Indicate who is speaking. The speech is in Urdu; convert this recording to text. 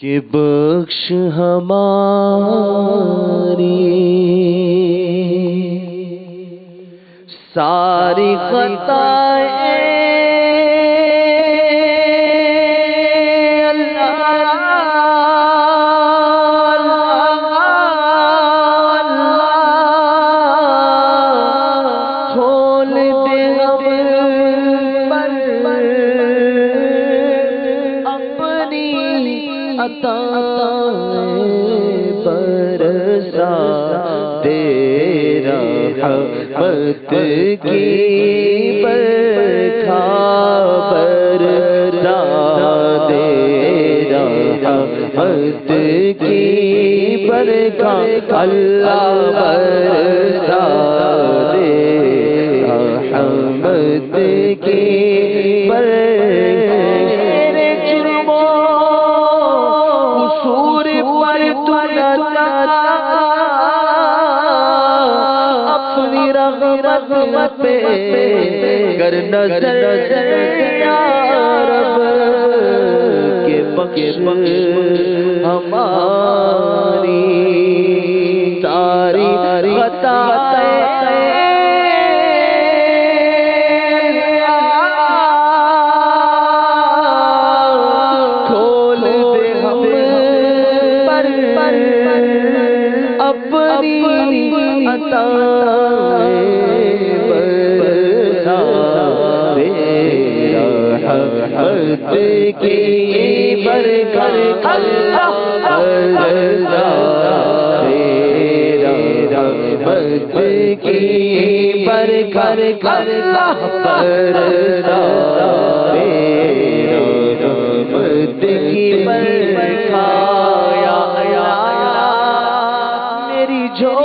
Speaker 1: کہ بخش ہماری ساری خطائیں برسا تیرا رحمت کی برکھا برسا تیرا رحمت کی برکھا اللہ برسا تیرا رحمت کی برکھا اپنی رحمت پہ کر نظر یا رب کہ بخش ہماری ساری خطائیں کھول دے ہم پر اپنی عطائیں برسا تیرا رحمت کی برکت اللہ برسا تیرا رحمت کی برکت اللہ برسا تیرا رحمت کی برکت یا میری جو